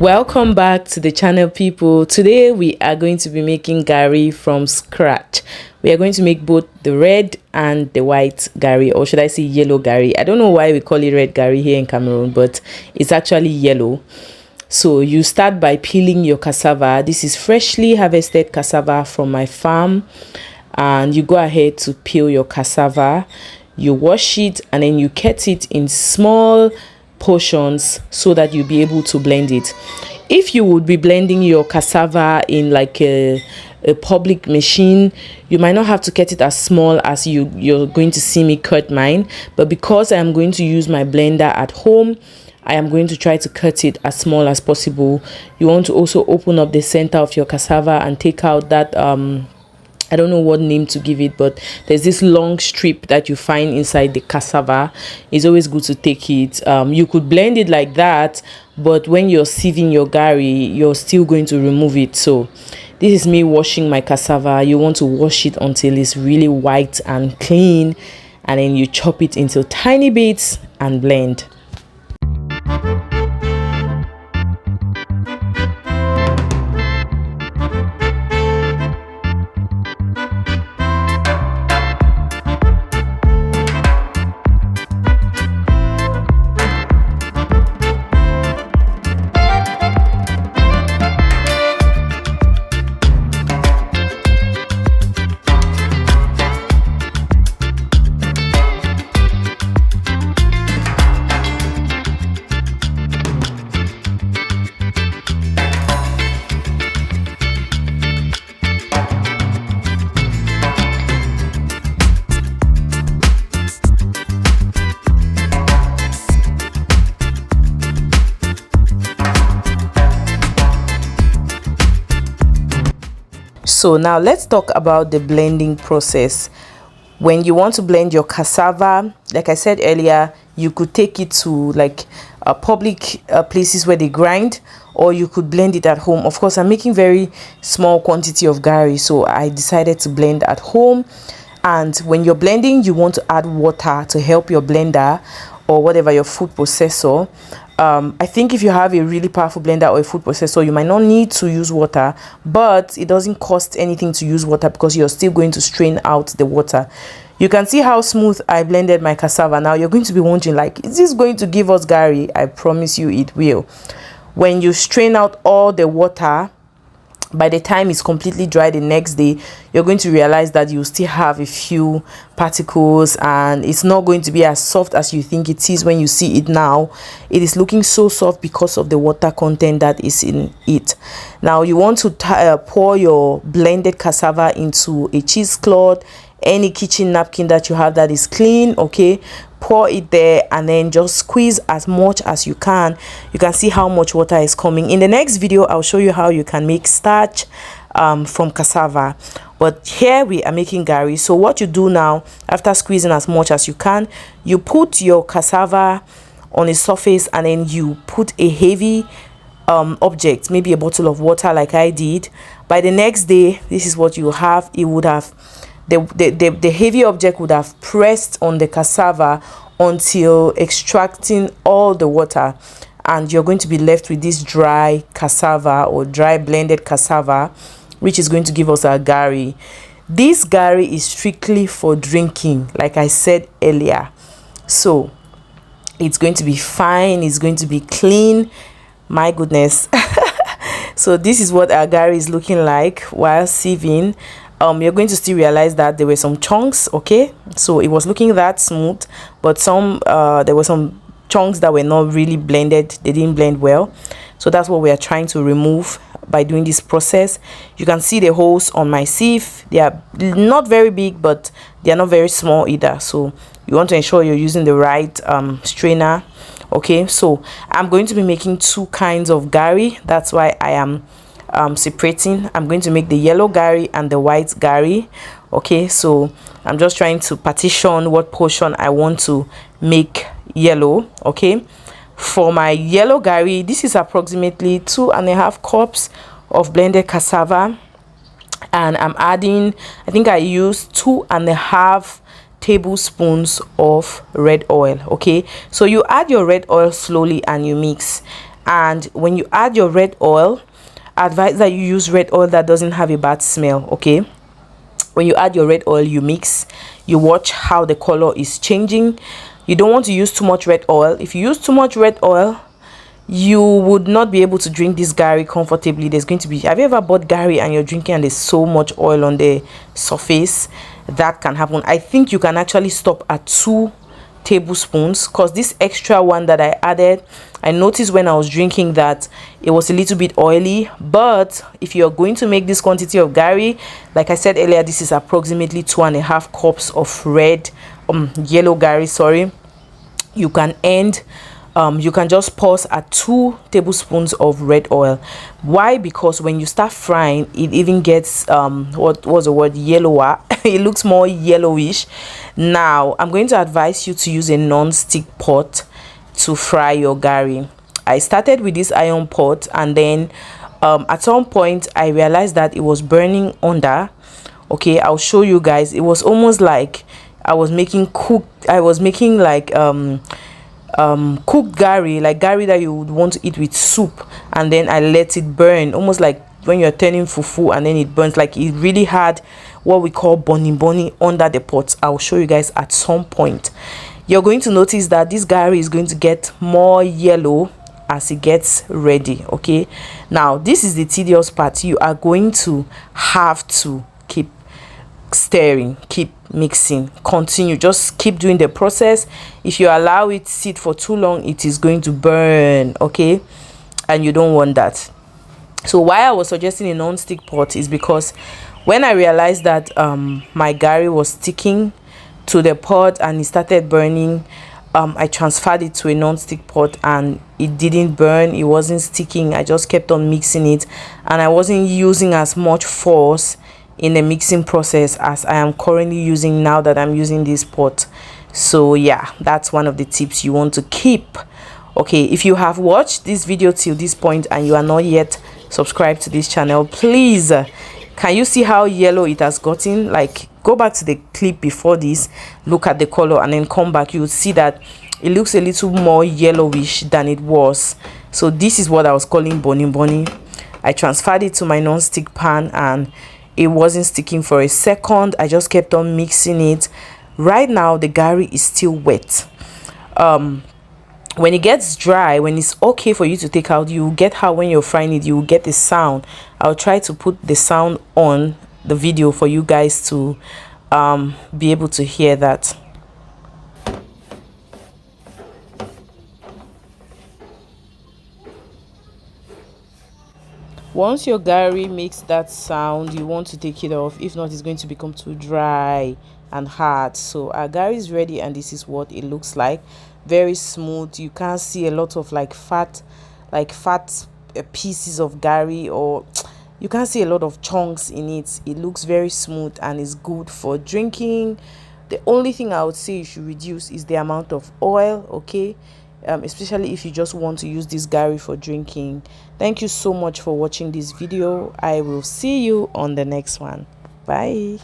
Welcome back to the channel, people. Today we are going to be making garri from scratch. We are going to make both the red and the white garri, or should I say yellow garri. I don't know why we call it red garri here in Cameroon, but it's actually yellow. So you start by peeling your cassava. This is freshly harvested cassava from my farm, and you go ahead to peel your cassava. You wash it and then you cut it in small portions so that you'll be able to blend it. If you would be blending your cassava in like a public machine, you might not have to cut it as small as you're going to see me cut mine, but because I am going to use my blender at home, I am going to try to cut it as small as possible. You want to also open up the center of your cassava and take out that I don't know what name to give it, but there's this long strip that you find inside the cassava. It's always good to take it. You could blend it like that, but when you're sieving your garri, you're still going to remove it. So this is me washing my cassava. You want to wash it until it's really white and clean, and then you chop it into tiny bits and blend. So now let's talk about the blending process. When you want to blend your cassava, like I said earlier, you could take it to like public places where they grind, or you could blend it at home. Of course, I'm making very small quantity of garri, so I decided to blend at home. And when you're blending, you want to add water to help your blender or whatever your food processor. I think if you have a really powerful blender or a food processor, you might not need to use water, but it doesn't cost anything to use water because you're still going to strain out the water. You can see how smooth I blended my cassava. Now you're going to be wondering, like, is this going to give us garri? I promise you it will. When you strain out all the water, by the time it's completely dry the next day, you're going to realize that you still have a few particles, and it's not going to be as soft as you think it is when you see it now. It is looking so soft because of the water content that is in it. Now you want to pour your blended cassava into a cheesecloth, any kitchen napkin that you have that is clean, okay? Pour it there and then just squeeze as much as you can. You can see how much water is coming. In the next video, I'll show you how you can make starch from cassava, but here we are making garri. So what you do now, after squeezing as much as you can, you put your cassava on a surface and then you put a heavy object, maybe a bottle of water like I did. By the next day, this is what you have. It would have the heavy object would have pressed on the cassava until extracting all the water, and you're going to be left with this dry cassava or dry blended cassava, which is going to give us our garri. This garri is strictly for drinking, like I said earlier. So it's going to be fine, it's going to be clean. My goodness. So this is what our garri is looking like while sieving. You're going to still realize that there were some chunks, okay? So it was looking that smooth, but there were some chunks that were not really blended. They didn't blend well. So that's what we are trying to remove by doing this process. You can see the holes on my sieve. They are not very big, but they are not very small either. So you want to ensure you're using the right strainer, okay? So I'm going to be making two kinds of garri. That's why I am separating. I'm going to make the yellow garri and the white garri, okay? So I'm just trying to partition what portion I want to make yellow, okay? For my yellow garri, this is approximately 2.5 cups of blended cassava, and I'm adding, I think I used 2.5 tablespoons of red oil, okay? So you add your red oil slowly and you mix. And when you add your red oil, I advise that you use red oil that doesn't have a bad smell. Okay, when you add your red oil, you mix, you watch how the color is changing. You don't want to use too much red oil. If you use too much red oil, you would not be able to drink this Garri comfortably. There's going to be, have you ever bought Garri and you're drinking and there's so much oil on the surface? That can happen. I think you can actually stop at 2 tablespoons, because this extra one that I added, I noticed when I was drinking that it was a little bit oily. But if you're going to make this quantity of Garri, like I said earlier, this is approximately 2.5 cups of yellow Garri, sorry. You can you can just pause at 2 tablespoons of red oil. Why? Because when you start frying, it even gets what was the word, yellower. It looks more yellowish. Now I'm going to advise you to use a non-stick pot to fry your Garri. I started with this iron pot, and then at some point I realized that it was burning under. Okay, I'll show you guys. It was almost like I was making like cooked Garri, like Garri that you would want to eat with soup, and then I let it burn, almost like when you're turning fufu and then it burns. Like it really had what we call boni under the pot. I'll show you guys at some point. You're going to notice that this Garri is going to get more yellow as it gets ready. Okay, now this is the tedious part. You are going to have to keep stirring, keep mixing, continue, just keep doing the process. If you allow it sit for too long, it is going to burn. Okay, and you don't want that. So why I was suggesting a non-stick pot is because when I realized that my Garri was sticking to the pot and it started burning, I transferred it to a non-stick pot and it didn't burn, it wasn't sticking. I just kept on mixing it, and I wasn't using as much force in the mixing process as I am currently using now that I'm using this pot. So yeah, that's one of the tips you want to keep. Okay, if you have watched this video till this point and you are not yet subscribed to this channel, please, can you see how yellow it has gotten? Like, go back to the clip before this, look at the color, and then come back. You will see that it looks a little more yellowish than it was. So this is what I was calling boni. I transferred it to my non-stick pan and it wasn't sticking for a second. I just kept on mixing it. Right now the Garri is still wet. When it gets dry, when it's okay for you to take out, you get how when you're frying it, you will get the sound. I'll try to put the sound on the video for you guys to be able to hear that. Once your Garri makes that sound, you want to take it off. If not, it's going to become too dry and hard. So our Garri is ready, and this is what it looks like. Very smooth. You can't see a lot of like fat pieces of Garri, or you can't see a lot of chunks in it. It looks very smooth and is good for drinking. The only thing I would say you should reduce is the amount of oil. Okay, especially if you just want to use this Garri for drinking. Thank you so much for watching this video. I will see you on the next one. Bye.